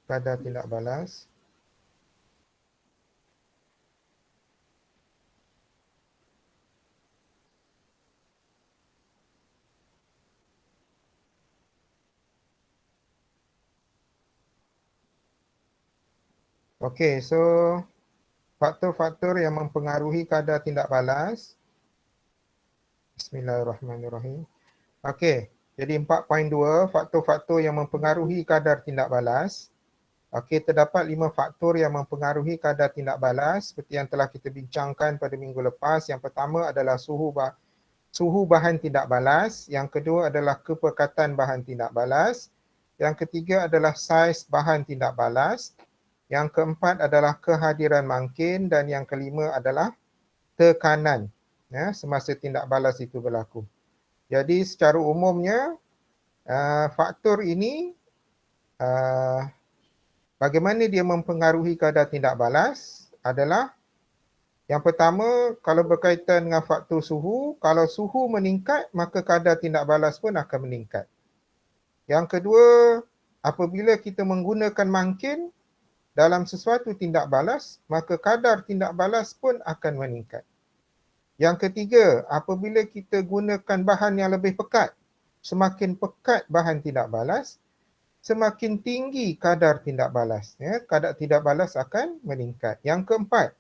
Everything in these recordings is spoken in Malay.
kadar tindak balas. Okey, so faktor-faktor yang mempengaruhi kadar tindak balas. Bismillahirrahmanirrahim. Okey, jadi 4.2 faktor-faktor yang mempengaruhi kadar tindak balas. Okey, terdapat 5 faktor yang mempengaruhi kadar tindak balas seperti yang telah kita bincangkan pada minggu lepas. Yang pertama adalah suhu bahan tindak balas. Yang kedua adalah kepekatan bahan tindak balas. Yang ketiga adalah saiz bahan tindak balas. Yang keempat adalah kehadiran mangkin dan yang kelima adalah tekanan semasa tindak balas itu berlaku. Jadi secara umumnya faktor ini bagaimana dia mempengaruhi kadar tindak balas adalah yang pertama, kalau berkaitan dengan faktor suhu, kalau suhu meningkat maka kadar tindak balas pun akan meningkat. Yang kedua, apabila kita menggunakan mangkin dalam sesuatu tindak balas, maka kadar tindak balas pun akan meningkat. Yang ketiga, apabila kita gunakan bahan yang lebih pekat, semakin pekat bahan tindak balas, semakin tinggi kadar tindak balas. Kadar tindak balas akan meningkat. Yang keempat,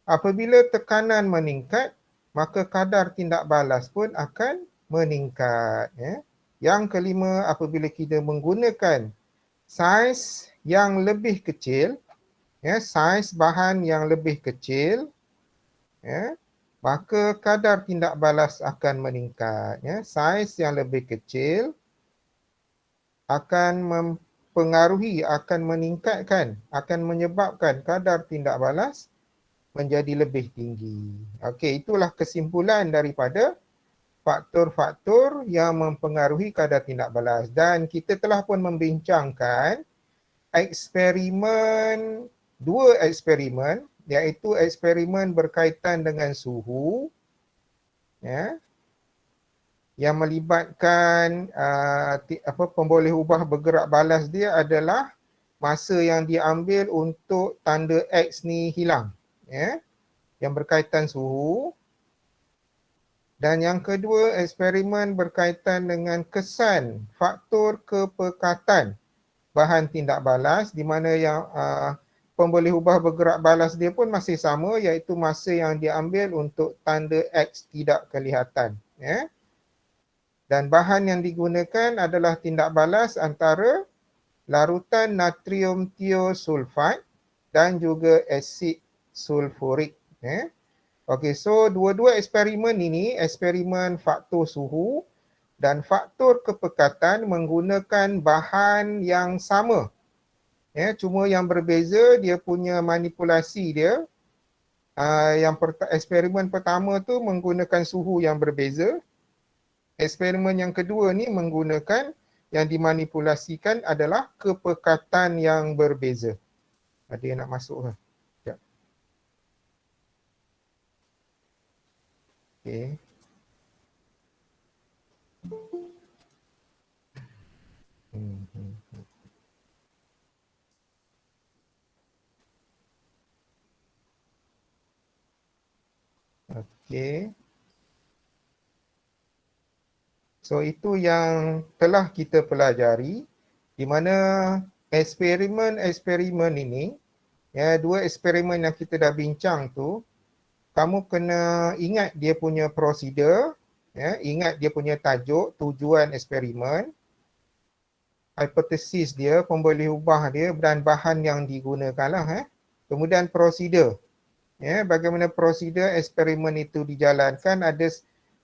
apabila tekanan meningkat, maka kadar tindak balas pun akan meningkat. Yang kelima, apabila kita menggunakan saiz yang lebih kecil, saiz bahan yang lebih kecil, maka kadar tindak balas akan meningkat. Saiz yang lebih kecil akan mempengaruhi, akan meningkatkan, akan menyebabkan kadar tindak balas menjadi lebih tinggi. Okey, itulah kesimpulan daripada faktor-faktor yang mempengaruhi kadar tindak balas. Dan kita telah pun membincangkan dua eksperimen, iaitu eksperimen berkaitan dengan suhu, yang melibatkan pemboleh ubah bergerak balas dia adalah masa yang diambil untuk tanda X ni hilang, yang berkaitan suhu. Dan yang kedua, eksperimen berkaitan dengan kesan faktor kepekatan bahan tindak balas, di mana yang pemboleh ubah bergerak balas dia pun masih sama, iaitu masa yang diambil untuk tanda X tidak kelihatan. Dan bahan yang digunakan adalah tindak balas antara larutan natrium thiosulfat dan juga asid sulfurik. Okey, so dua-dua eksperimen ini, eksperimen faktor suhu dan faktor kepekatan menggunakan bahan yang sama. Cuma yang berbeza dia punya manipulasi dia. Eksperimen pertama tu menggunakan suhu yang berbeza. Eksperimen yang kedua ni menggunakan yang dimanipulasikan adalah kepekatan yang berbeza. Ada yang nak masuk ke? Sekejap. Okey. Okey. So itu yang telah kita pelajari, di mana eksperimen-eksperimen ini, dua eksperimen yang kita dah bincang tu, kamu kena ingat dia punya prosedur, ingat dia punya tajuk, tujuan eksperimen, hipotesis dia, pemboleh ubah dia dan bahan yang digunakan lah. Kemudian prosedur. Bagaimana prosedur eksperimen itu dijalankan, ada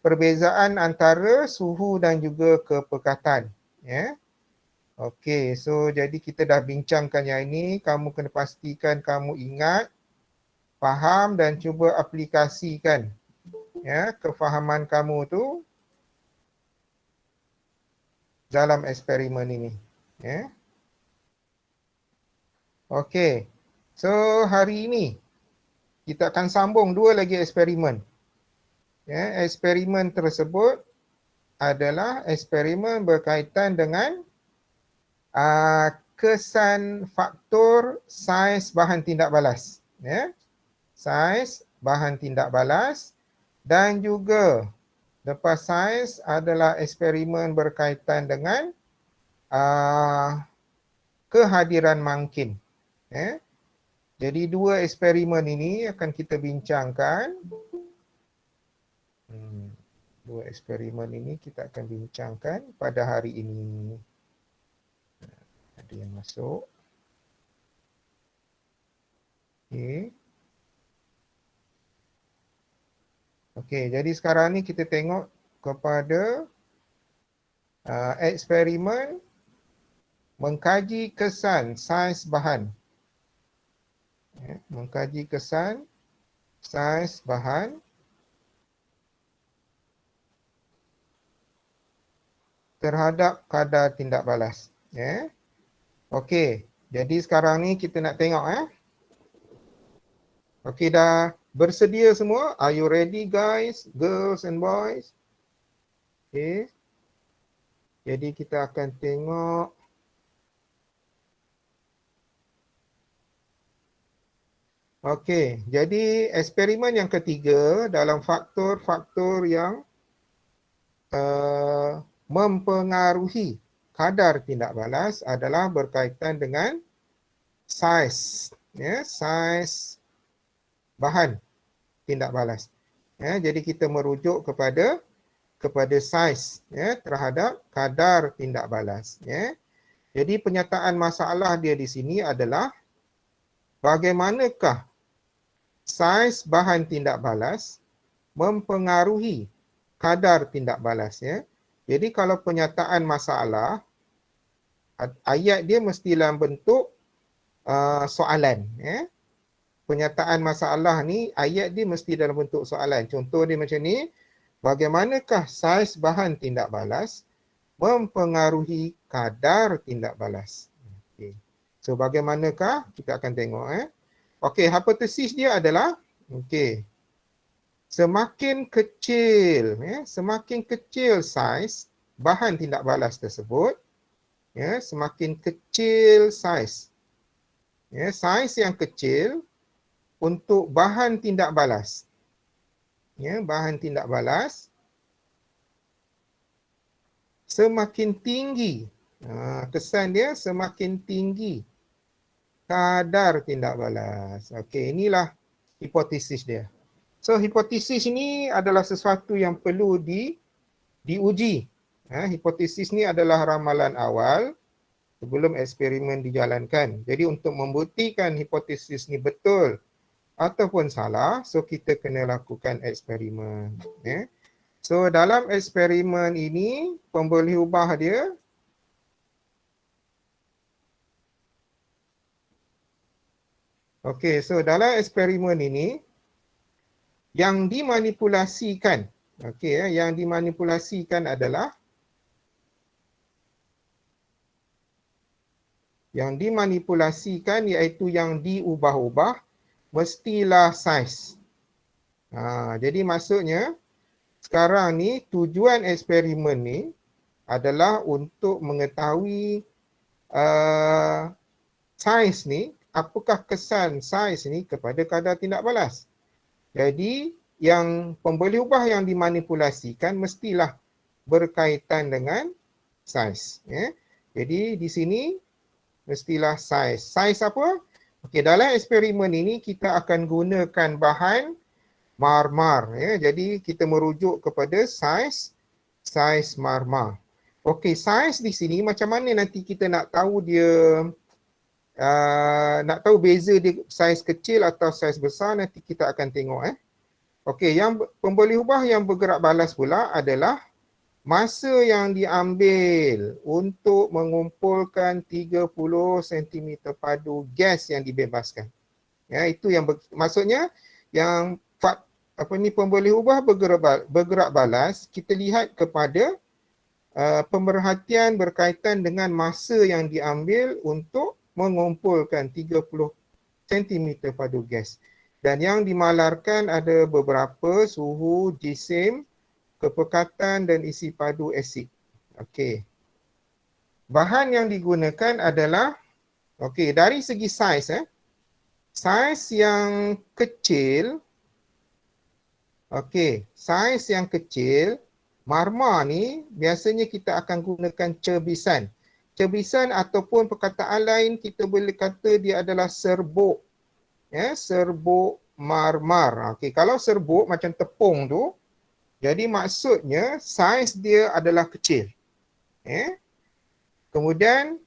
perbezaan antara suhu dan juga kepekatan. Okey, so jadi kita dah bincangkan yang ini, kamu kena pastikan kamu ingat, faham dan cuba aplikasikan kefahaman kamu tu dalam eksperimen ini. Okey, so hari ini kita akan sambung dua lagi eksperimen. Eksperimen tersebut adalah eksperimen berkaitan dengan kesan faktor saiz bahan tindak balas. Ya. Saiz bahan tindak balas dan juga lepas saiz adalah eksperimen berkaitan dengan kehadiran mangkin. Ya. Jadi dua eksperimen ini akan kita bincangkan. Dua eksperimen ini kita akan bincangkan pada hari ini. Ada yang masuk. Okey. Okey, jadi sekarang ni kita tengok kepada eksperimen mengkaji kesan saiz bahan. Ya, mengkaji kesan saiz bahan terhadap kadar tindak balas. Ya. Okey, jadi sekarang ni kita nak tengok Okey, dah bersedia semua? Are you ready guys, girls and boys? Okey. Jadi kita akan tengok Okey, jadi eksperimen yang ketiga dalam faktor-faktor yang mempengaruhi kadar tindak balas adalah berkaitan dengan saiz, ya, saiz bahan tindak balas. Ya, jadi kita merujuk kepada saiz, ya, terhadap kadar tindak balas. Ya. Jadi penyataan masalah dia di sini adalah bagaimanakah saiz bahan tindak balas mempengaruhi kadar tindak balas. Ya. Jadi kalau penyataan masalah, ayat dia mesti dalam bentuk soalan. Ya. Penyataan masalah ni, ayat dia mesti dalam bentuk soalan. Contoh dia macam ni, bagaimanakah saiz bahan tindak balas mempengaruhi kadar tindak balas. Okay. So bagaimanakah? Kita akan tengok. Okey, hipotesis dia adalah semakin kecil, semakin kecil saiz bahan tindak balas tersebut, semakin kecil saiz. Saiz yang kecil untuk bahan tindak balas. Bahan tindak balas semakin tinggi. Kesan dia semakin tinggi kadar tindak balas. Okey, inilah hipotesis dia. So hipotesis ini adalah sesuatu yang perlu diuji. Hipotesis ni adalah ramalan awal sebelum eksperimen dijalankan. Jadi untuk membuktikan hipotesis ni betul ataupun salah, so kita kena lakukan eksperimen. So dalam eksperimen ini, pemboleh ubah dia so dalam eksperimen ini yang dimanipulasikan, yang dimanipulasikan adalah iaitu yang diubah-ubah mestilah saiz. Jadi maksudnya sekarang ni tujuan eksperimen ni adalah untuk mengetahui saiz ni, apakah kesan saiz ni kepada kadar tindak balas. Jadi yang pemboleh ubah yang dimanipulasikan mestilah berkaitan dengan saiz. Jadi di sini mestilah saiz. Saiz apa? Dalam eksperimen ini kita akan gunakan bahan marmar. Jadi kita merujuk kepada saiz marmar. Saiz di sini macam mana nanti kita nak tahu dia, nak tahu beza dia saiz kecil atau saiz besar, nanti kita akan tengok. Yang pemboleh ubah yang bergerak balas pula adalah masa yang diambil untuk mengumpulkan 30 cm padu gas yang dibebaskan. Itu yang maksudnya yang pemboleh ubah bergerak balas, kita lihat kepada pemerhatian berkaitan dengan masa yang diambil untuk mengumpulkan 30 cm padu gas. Dan yang dimalarkan ada beberapa suhu, jisim, kepekatan dan isi padu asid. Bahan yang digunakan adalah Okey, dari segi saiz saiz yang kecil, okey, saiz yang kecil, marmar ni biasanya kita akan gunakan cebisan. Cebisan ataupun perkataan lain kita boleh kata dia adalah serbuk. Serbuk marmar. Okey, kalau serbuk macam tepung tu, jadi maksudnya saiz dia adalah kecil. Kemudian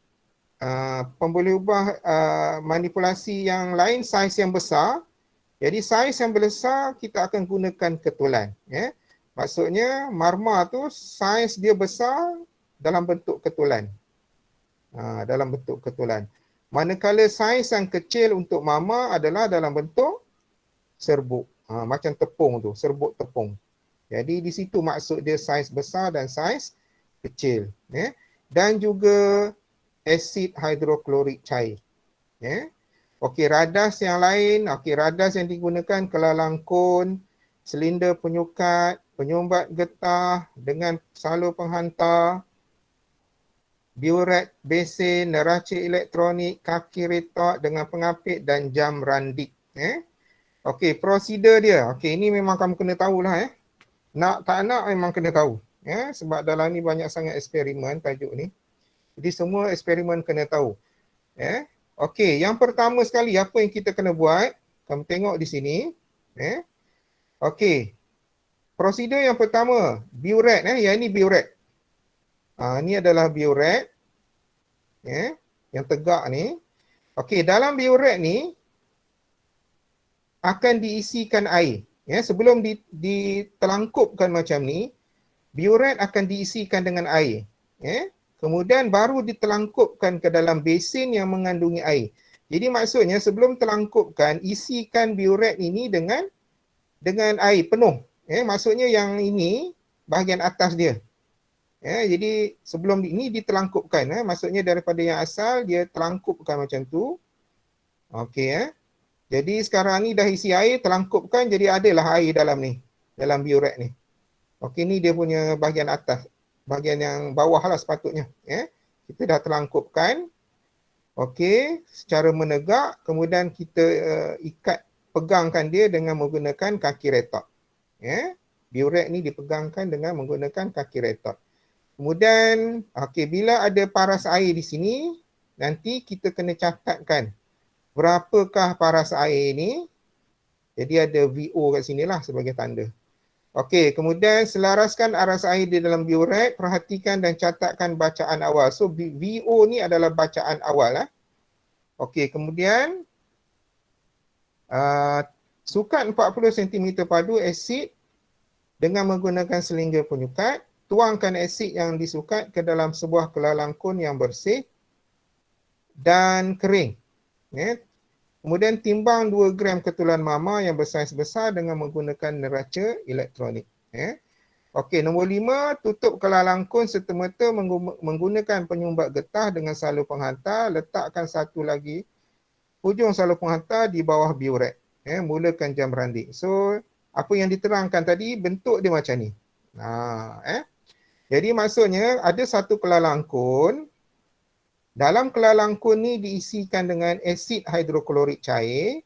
pemboleh ubah manipulasi yang lain saiz yang besar. Jadi saiz yang besar kita akan gunakan ketulan. Maksudnya marmar tu saiz dia besar dalam bentuk ketulan. Dalam bentuk ketulan. Manakala saiz yang kecil untuk marmar adalah dalam bentuk serbuk. Macam tepung tu, serbuk tepung. Jadi di situ maksud dia saiz besar dan saiz kecil. Dan juga asid hidroklorik cair. Okey, radas yang lain, radas yang digunakan kelalangkun, silinder penyukat, penyumbat getah dengan salur penghantar, biuret besen, neraca elektronik, kaki retak dengan pengapit dan jam randik. Okey, prosedur dia. Okey, ini memang kamu kena tahulah. Nak tak nak memang kena tahu. Sebab dalam ni banyak sangat eksperimen tajuk ni. Jadi semua eksperimen kena tahu. Okey, yang pertama sekali apa yang kita kena buat? Kamu tengok di sini. Okey. Prosedur yang pertama, biuret. Yang ini biuret. Ini adalah biuret. Yang tegak ni. Okey, dalam biuret ni akan diisikan air. Sebelum ditelangkupkan macam ni, biuret akan diisikan dengan air. Kemudian baru ditelangkupkan ke dalam besin yang mengandungi air. Jadi maksudnya sebelum telangkupkan, isikan biuret ini dengan air penuh. Maksudnya yang ini bahagian atas dia. Jadi sebelum ini ditelangkupkan. Maksudnya daripada yang asal dia telangkupkan macam tu. Okey. Jadi sekarang ni dah isi air, telangkupkan, jadi adalah air dalam ni. Dalam biuret ni. Okey, ni dia punya bahagian atas. Bahagian yang bawah lah sepatutnya. Kita dah telangkupkan. Okey, secara menegak. Kemudian kita pegangkan dia dengan menggunakan kaki retak. Biuret ni dipegangkan dengan menggunakan kaki retak. Kemudian, okey, bila ada paras air di sini, nanti kita kena catatkan berapakah paras air ni. Jadi ada VO kat sini lah sebagai tanda. Okey, kemudian selaraskan aras air di dalam biuret, perhatikan dan catatkan bacaan awal. So VO ni adalah bacaan awal. Okey, kemudian sukat 40 cm padu asid dengan menggunakan silinder penyukat. Tuangkan asid yang disukat ke dalam sebuah kelalangkun yang bersih dan kering. Kemudian timbang 2 gram ketulan mama yang bersaiz besar dengan menggunakan neraca elektronik. Okey, nombor 5, tutup kelalangkun serta-merta menggunakan penyumbat getah dengan salur penghantar. Letakkan satu lagi hujung salur penghantar di bawah biuret. Mulakan jam randik. So, apa yang diterangkan tadi, bentuk dia macam ni. Jadi maksudnya ada satu kelalangkun. Dalam kelalangkun ni diisikan dengan asid hidroklorik cair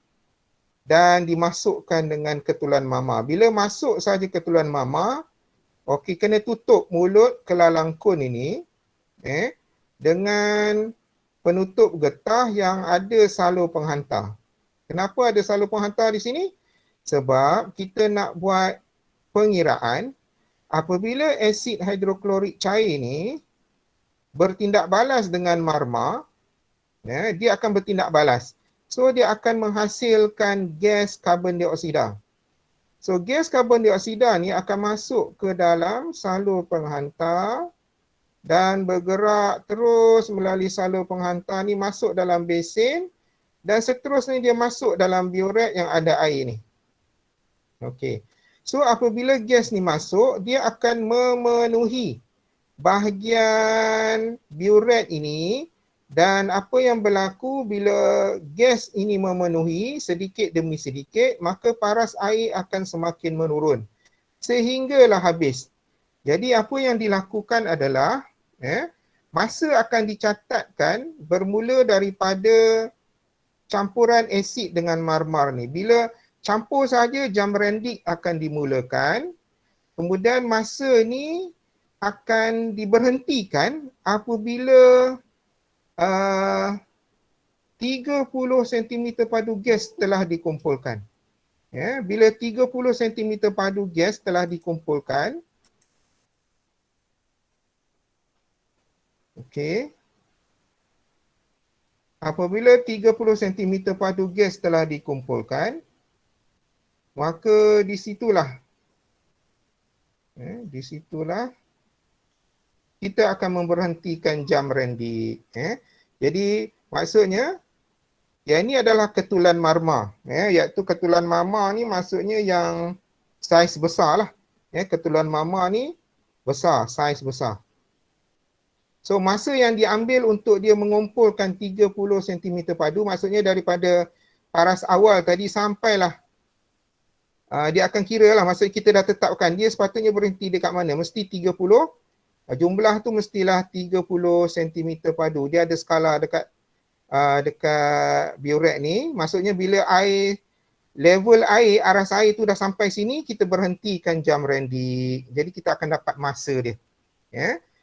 dan dimasukkan dengan ketulan mama. Bila masuk saja ketulan mama, okey, kena tutup mulut kelalangkun ini dengan penutup getah yang ada salur penghantar. Kenapa ada salur penghantar di sini? Sebab kita nak buat pengiraan apabila asid hidroklorik cair ni bertindak balas dengan marmar, dia akan bertindak balas. So dia akan menghasilkan gas karbon dioksida. So gas karbon dioksida ni akan masuk ke dalam salur penghantar dan bergerak terus melalui salur penghantar ni masuk dalam besin dan seterusnya dia masuk dalam biuret yang ada air ni. Okey. So apabila gas ni masuk, dia akan memenuhi bahagian biuret ini dan apa yang berlaku bila gas ini memenuhi sedikit demi sedikit, maka paras air akan semakin menurun sehinggalah habis. Jadi apa yang dilakukan adalah masa akan dicatatkan bermula daripada campuran asid dengan marmar ni. Bila campur saja, jam rendik akan dimulakan. Kemudian masa ni akan diberhentikan apabila 30 cm padu gas telah dikumpulkan. Ya, bila 30 cm padu gas telah dikumpulkan, okey. Apabila 30 cm padu gas telah dikumpulkan, maka disitulah kita akan memberhentikan jam rendik. Jadi maksudnya yang ini adalah ketulan marmar. Iaitu ketulan marmar ni maksudnya yang saiz besar lah. Ketulan marmar ni besar, saiz besar. So masa yang diambil untuk dia mengumpulkan 30 cm padu, maksudnya daripada paras awal tadi sampailah dia akan kira lah, maksudnya kita dah tetapkan dia sepatutnya berhenti dekat mana, mesti 30, jumlah tu mestilah 30 cm padu. Dia ada skala dekat biorek ni, maksudnya bila level air, aras air tu dah sampai sini, kita berhentikan jam rendik. Jadi kita akan dapat masa dia.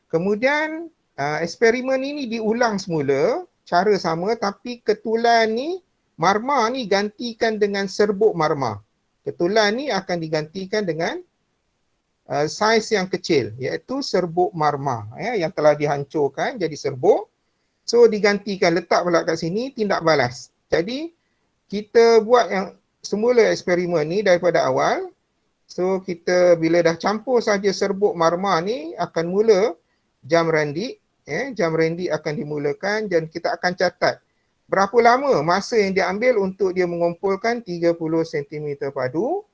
Kemudian eksperimen ini diulang semula, cara sama, tapi ketulan ni, marmar ni gantikan dengan serbuk marmar. Ketulan ni akan digantikan dengan saiz yang kecil, iaitu serbuk marmar yang telah dihancurkan jadi serbuk. So digantikan, letak pula kat sini tindak balas. Jadi kita buat yang semula eksperimen ni daripada awal. So kita bila dah campur saja serbuk marmar ni akan mula jam rendik. Jam rendik akan dimulakan dan kita akan catat berapa lama masa yang diambil untuk dia mengumpulkan 30 cm padu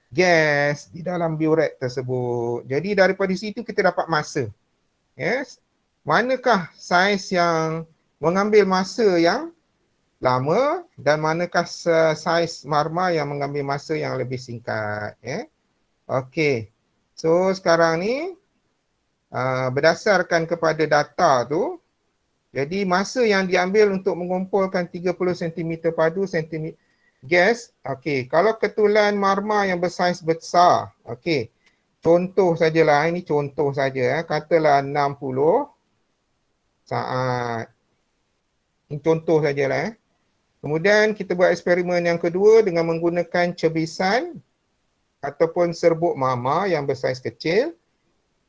gas di dalam biorek tersebut. Jadi daripada situ kita dapat masa. Manakah saiz yang mengambil masa yang lama dan manakah saiz marmar yang mengambil masa yang lebih singkat. Okey. So sekarang ni berdasarkan kepada data tu, jadi masa yang diambil untuk mengumpulkan 30 cm padu gas, okey, kalau ketulan marmar yang bersaiz besar, okey, contoh sajalah, ini contoh saja, katalah 60 saat. Ini contoh sajalah. Kemudian kita buat eksperimen yang kedua dengan menggunakan cebisan ataupun serbuk marmar yang bersaiz kecil.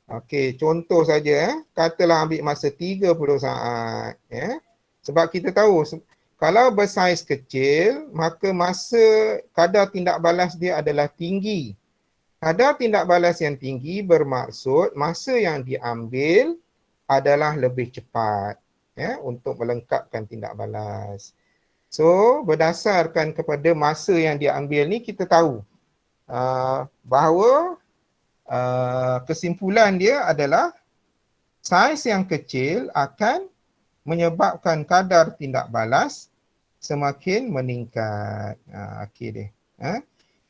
Okey, contoh saja, katalah ambil masa 30 saat. Sebab kita tahu kalau bersaiz kecil, maka masa kadar tindak balas dia adalah tinggi. Kadar tindak balas yang tinggi bermaksud masa yang diambil adalah lebih cepat untuk melengkapkan tindak balas. So berdasarkan kepada masa yang diambil ni, kita tahu bahawa kesimpulan dia adalah saiz yang kecil akan menyebabkan kadar tindak balas semakin meningkat. Okey deh.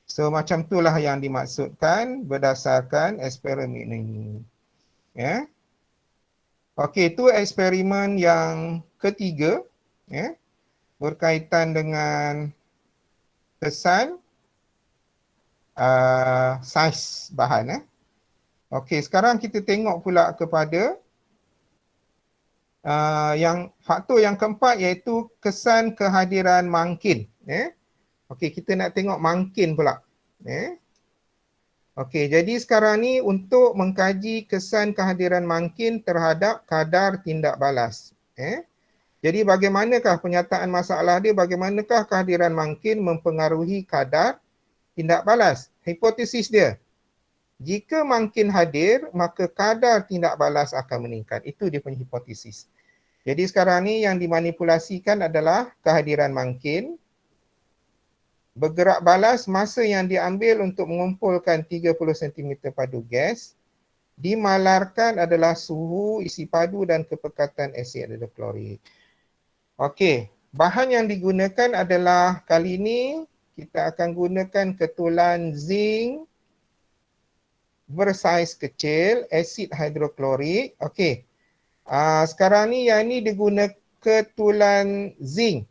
So macam itulah yang dimaksudkan berdasarkan eksperimen ini. Okey, itu eksperimen yang ketiga berkaitan dengan kesan saiz bahan. Okey, sekarang kita tengok pula kepada yang faktor yang keempat, iaitu kesan kehadiran mangkin. Okey, kita nak tengok mangkin pula. Okey, jadi sekarang ni untuk mengkaji kesan kehadiran mangkin terhadap kadar tindak balas. Jadi bagaimanakah penyataan masalah dia, bagaimanakah kehadiran mangkin mempengaruhi kadar tindak balas? Hipotesis dia, jika mangkin hadir, maka kadar tindak balas akan meningkat. Itu dia punya hipotesis. Jadi sekarang ni yang dimanipulasikan adalah kehadiran mangkin. Bergerak balas, masa yang diambil untuk mengumpulkan 30 cm padu gas, dimalarkan adalah suhu, isi padu dan kepekatan asid hidroklorik. Okey, bahan yang digunakan adalah kali ini kita akan gunakan ketulan zinc bersaiz kecil, asid hidroklorik. Okey. Sekarang ni yang ni dia guna ketulan zinc.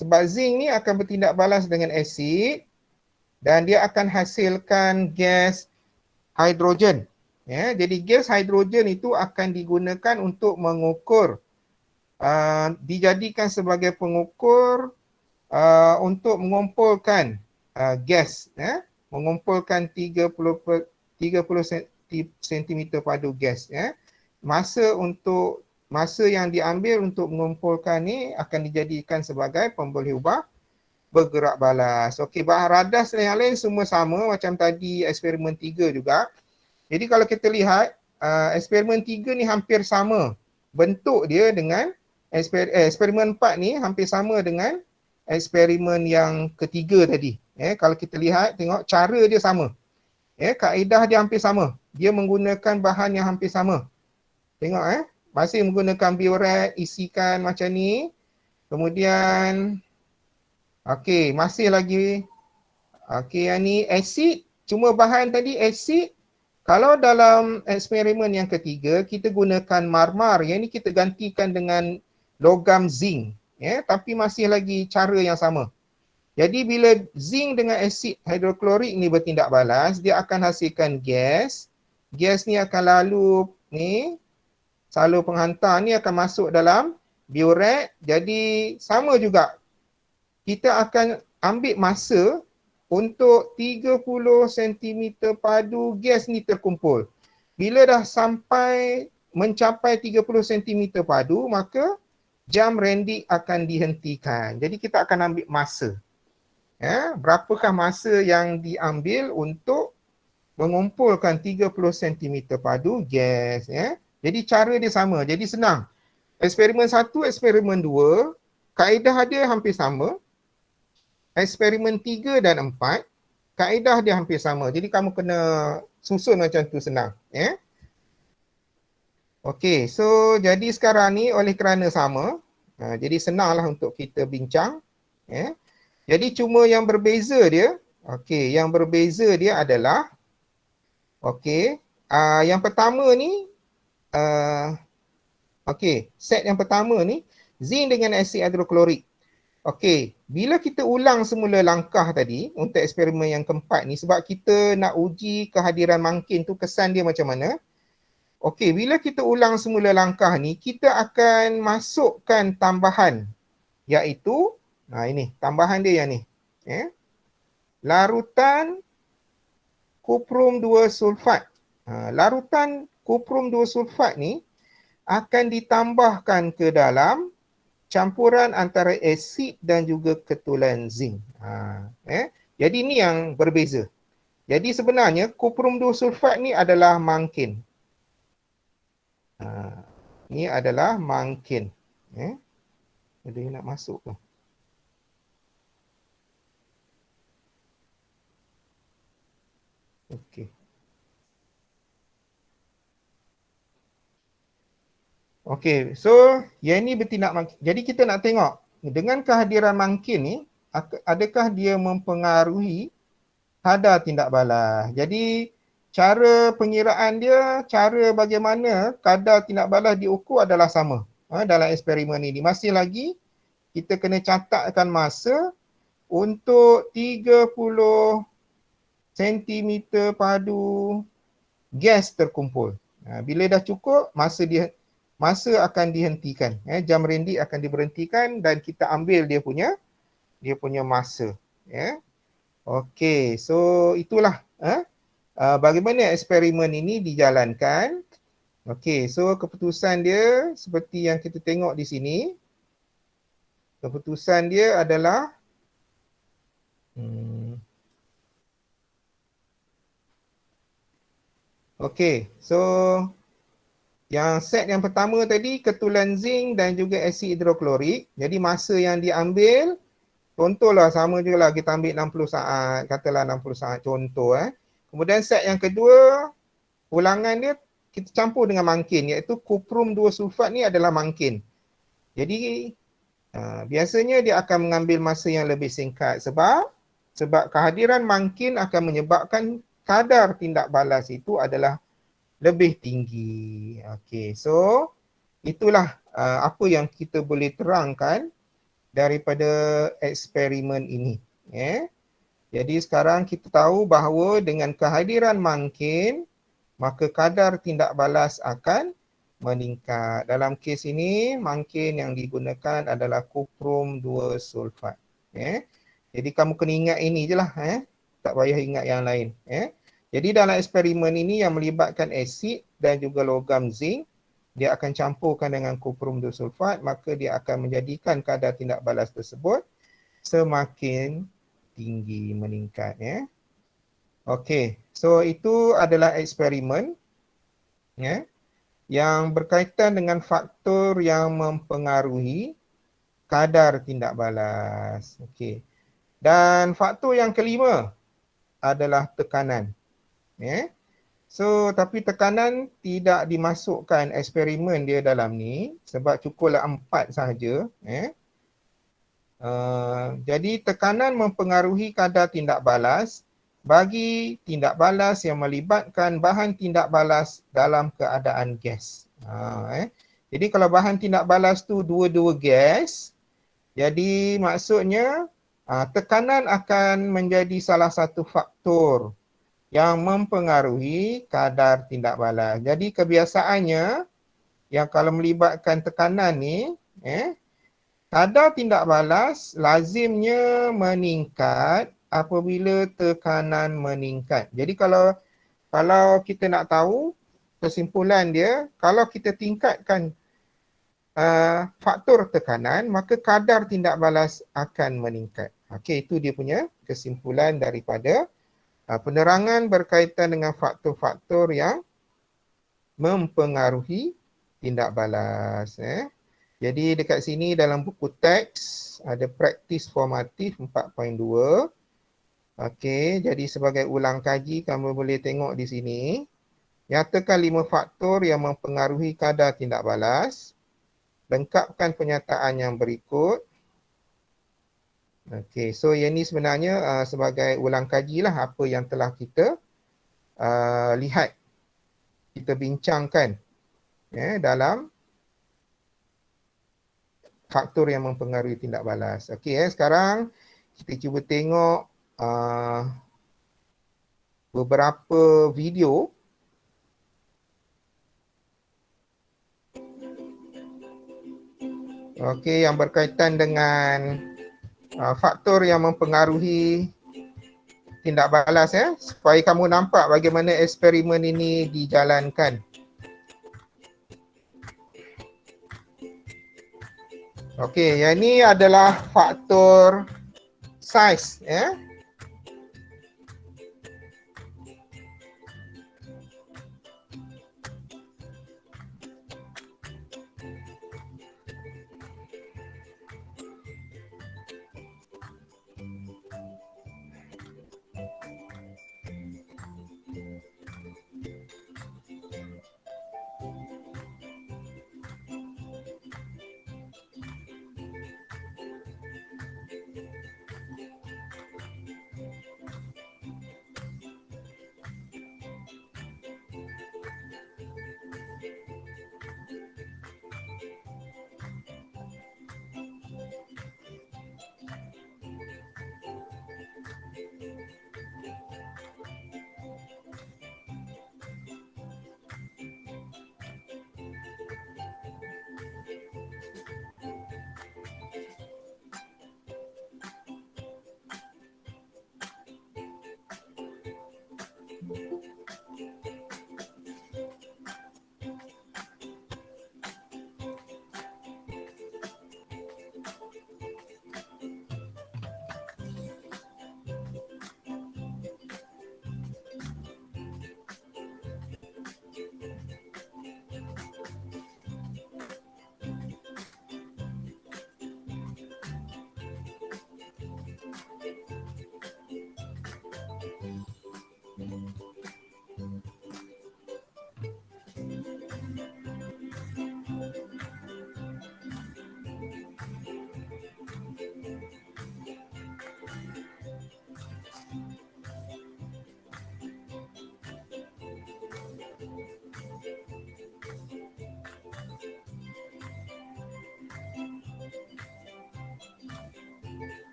Sebab zinc ni akan bertindak balas dengan asid dan dia akan hasilkan gas hidrogen. Jadi gas hidrogen itu akan digunakan untuk mengukur, dijadikan sebagai pengukur untuk mengumpulkan gas, mengumpulkan 30 cm padu gas. Masa yang diambil untuk mengumpulkan ni akan dijadikan sebagai pemboleh ubah bergerak balas. Okey, bahan radas dan yang lain semua sama macam tadi eksperimen 3 juga. Jadi kalau kita lihat eksperimen 3 ni hampir sama bentuk dia dengan eksperimen 4 ni hampir sama dengan eksperimen yang ketiga tadi. Kalau kita lihat, tengok cara dia sama. Kaedah dia hampir sama. Dia menggunakan bahan yang hampir sama. Tengok masih menggunakan biuret, isikan macam ni. Kemudian okey, masih lagi yang ni asid. Cuma bahan tadi asid. Kalau dalam eksperimen yang ketiga kita gunakan marmar, yang ni kita gantikan dengan logam zinc. Tapi masih lagi cara yang sama. Jadi bila zinc dengan asid hidroklorik ni bertindak balas, dia akan hasilkan gas. Gas ni akan lalu ni, salur penghantar ni akan masuk dalam biuret. Jadi sama juga. Kita akan ambil masa untuk 30 cm padu gas ni terkumpul. Bila dah sampai mencapai 30 cm padu, maka jam Randic akan dihentikan. Jadi kita akan ambil masa. Berapakah masa yang diambil untuk mengumpulkan 30 cm padu gas. Jadi cara dia sama. Jadi senang. Eksperimen 1, eksperimen 2, kaedah dia hampir sama. Eksperimen 3 dan 4, kaedah dia hampir sama. Jadi kamu kena susun macam tu, senang. Okey, so jadi sekarang ni oleh kerana sama, jadi senanglah untuk kita bincang. Jadi cuma yang berbeza dia, yang berbeza dia adalah, yang pertama ni, set yang pertama ni, zinc dengan asid hidroklorik. Bila kita ulang semula langkah tadi untuk eksperimen yang keempat ni, sebab kita nak uji kehadiran mangkin tu kesan dia macam mana. Bila kita ulang semula langkah ni, kita akan masukkan tambahan, iaitu, ini tambahan dia yang ni. Larutan kuprum 2 sulfat. Larutan kuprum 2 sulfat ni akan ditambahkan ke dalam campuran antara asid dan juga ketulan zinc. Jadi ni yang berbeza. Jadi sebenarnya kuprum 2 sulfat ni adalah mangkin. Ni adalah mangkin. Ada yang nak masuk ke? So yang ni bertindak mangkin. Jadi kita nak tengok dengan kehadiran mangkin ni, adakah dia mempengaruhi kadar tindak balas. Jadi cara pengiraan dia, cara bagaimana kadar tindak balas diukur adalah sama dalam eksperimen ini. Masih lagi kita kena catatkan masa untuk 30 cm padu gas terkumpul. Bila dah cukup, masa akan dihentikan. Jam Randic akan diberhentikan dan kita ambil dia punya masa. So itulah bagaimana eksperimen ini dijalankan. So keputusan dia seperti yang kita tengok di sini. Keputusan dia adalah so yang set yang pertama tadi ketulan zinc dan juga asid hidroklorik. Jadi masa yang diambil, contohlah sama je lah, kita ambil 60 saat, katalah 60 saat contoh. Kemudian set yang kedua, ulangan dia kita campur dengan mangkin, iaitu kuprum 2 sulfat ni adalah mangkin. Jadi biasanya dia akan mengambil masa yang lebih singkat sebab kehadiran mangkin akan menyebabkan kadar tindak balas itu adalah lebih tinggi. Okey, so itulah apa yang kita boleh terangkan daripada eksperimen ini. Jadi sekarang kita tahu bahawa dengan kehadiran mangkin, maka kadar tindak balas akan meningkat. Dalam kes ini, mangkin yang digunakan adalah kuprum 2 sulfat. Jadi kamu kena ingat ini je lah. Tak payah ingat yang lain. Jadi dalam eksperimen ini yang melibatkan asid dan juga logam zinc, dia akan campurkan dengan kuprum 2 sulfat, maka dia akan menjadikan kadar tindak balas tersebut semakin tinggi, meningkat. Okey, so itu adalah eksperimen yang berkaitan dengan faktor yang mempengaruhi kadar tindak balas. Okey. Dan faktor yang kelima adalah tekanan. So, tapi tekanan tidak dimasukkan eksperimen dia dalam ni sebab cukuplah 4 sahaja. Jadi tekanan mempengaruhi kadar tindak balas bagi tindak balas yang melibatkan bahan tindak balas dalam keadaan gas. Jadi kalau bahan tindak balas tu dua-dua gas, jadi maksudnya tekanan akan menjadi salah satu faktor yang mempengaruhi kadar tindak balas. Jadi kebiasaannya yang kalau melibatkan tekanan ni, kadar tindak balas lazimnya meningkat apabila tekanan meningkat. Jadi kalau kita nak tahu kesimpulan dia, kalau kita tingkatkan faktor tekanan, maka kadar tindak balas akan meningkat. Okey, itu dia punya kesimpulan daripada penerangan berkaitan dengan faktor-faktor yang mempengaruhi tindak balas. Jadi dekat sini dalam buku teks ada praktis formatif 4.2. Okey, jadi sebagai ulang kaji kamu boleh tengok di sini. Nyatakan 5 faktor yang mempengaruhi kadar tindak balas. Lengkapkan pernyataan yang berikut. Okey, so yang ni sebenarnya sebagai ulang kaji lah apa yang telah kita lihat, kita bincangkan dalam faktor yang mempengaruhi tindak balas. Okey, sekarang kita cuba tengok beberapa video. Okey, yang berkaitan dengan faktor yang mempengaruhi tindak balas supaya kamu nampak bagaimana eksperimen ini dijalankan. Okey, yang ini adalah faktor size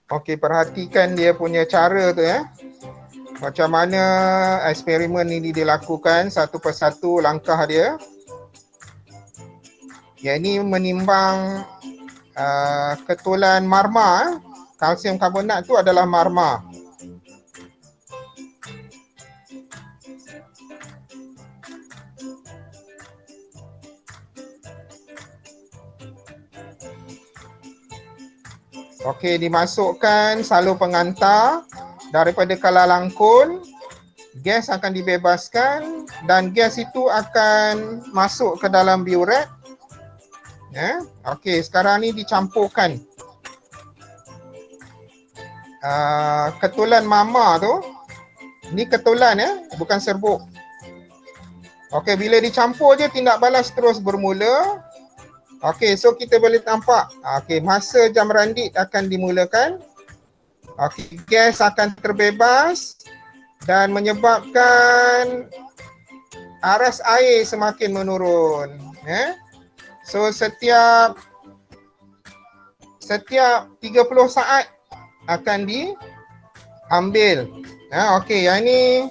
Okey, perhatikan dia punya cara tu ya. Macam mana eksperimen ini dilakukan satu persatu langkah dia. Yang ini menimbang ketulan marma. Kalsium karbonat tu adalah marma. Okey, dimasukkan salur pengantar daripada kala langkun, gas akan dibebaskan dan gas itu akan masuk ke dalam biuret. Ya. Okey, sekarang ni dicampurkan ketulan mama tu. Ni ketulan ya, bukan serbuk. Okey, bila dicampur je tindak balas terus bermula. Okey, so kita boleh nampak. Okey, masa jam randit akan dimulakan. Okey, gas akan terbebas dan menyebabkan aras air semakin menurun. So setiap 30 saat akan diambil. Okey, yang ni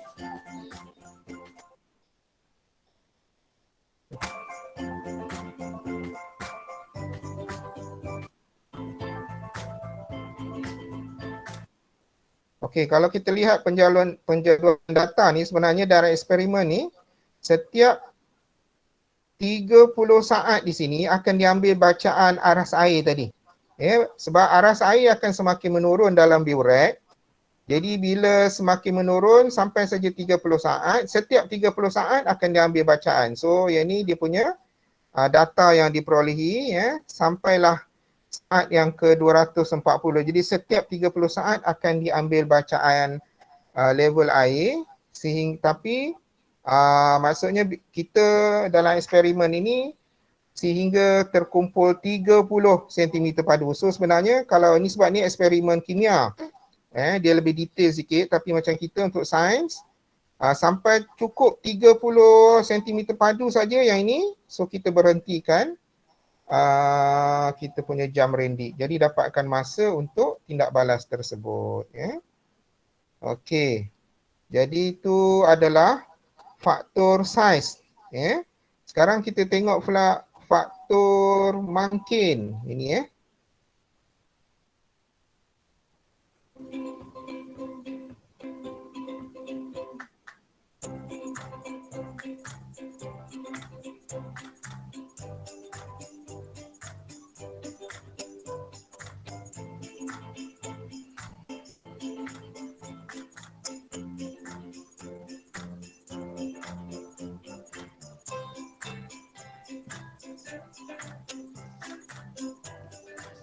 okey, kalau kita lihat penjadualan data ni sebenarnya dari eksperimen ni setiap 30 saat di sini akan diambil bacaan aras air tadi. Sebab aras air akan semakin menurun dalam biuret. Jadi bila semakin menurun sampai saja 30 saat, setiap 30 saat akan diambil bacaan. So yang ni dia punya data yang diperolehi sampailah saat yang ke-240. Jadi setiap 30 saat akan diambil bacaan level air tapi maksudnya kita dalam eksperimen ini sehingga terkumpul 30 cm padu. So sebenarnya kalau ni sebab ni eksperimen kimia, dia lebih detail sikit, tapi macam kita untuk sains sampai cukup 30 cm padu saja yang ini, so kita berhentikan kita punya jam rendik. Jadi dapatkan masa untuk tindak balas tersebut. Okey. Jadi itu adalah faktor saiz. Sekarang kita tengok pula faktor mungkin. Ini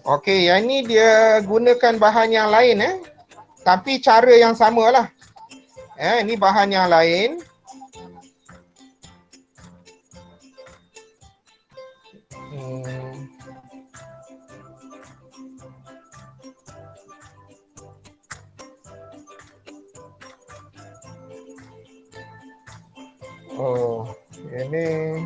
Okey, yang ni dia gunakan bahan yang lain tapi cara yang samalah. Ini bahan yang lain. Oh, ini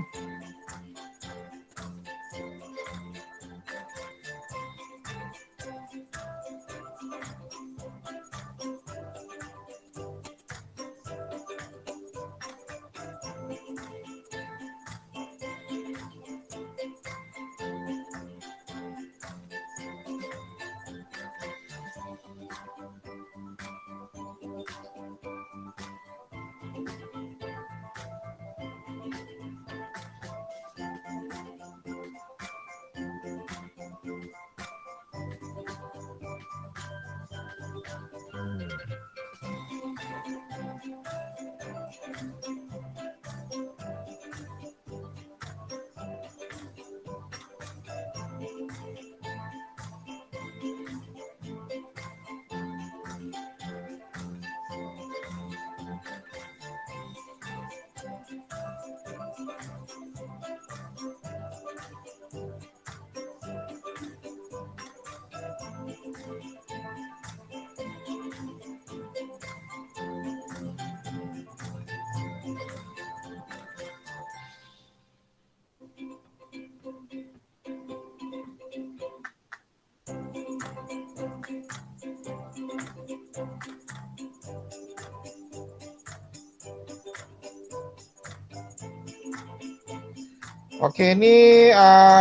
Okey, ni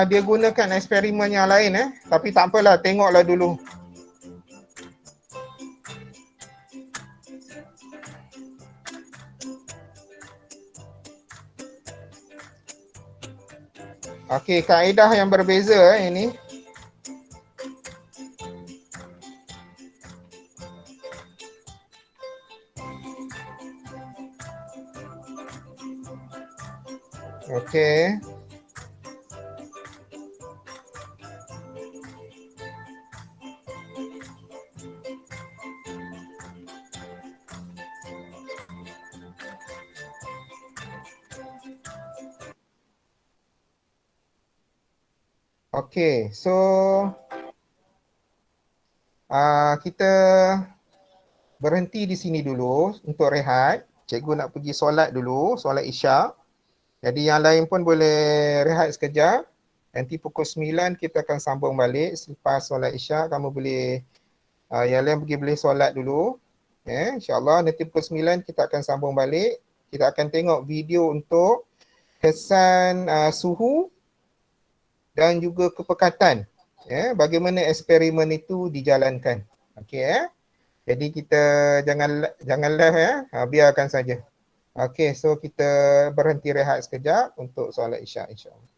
dia gunakan eksperimen yang lain tapi tak apalah, tengoklah dulu. Okey, kaedah yang berbeza ini. Okey. Okey, so kita berhenti di sini dulu untuk rehat. Cikgu nak pergi solat dulu, solat Isyak. Jadi yang lain pun boleh rehat sekejap. Nanti pukul 9 kita akan sambung balik. Selepas solat Isyak, kamu boleh, yang lain boleh solat dulu. InsyaAllah nanti pukul 9 kita akan sambung balik. Kita akan tengok video untuk kesan suhu dan juga kepekatan. Bagaimana eksperimen itu dijalankan. Okey. Jadi kita jangan live biarkan saja. Okey, so kita berhenti rehat sekejap untuk solat Isyak insya-Allah.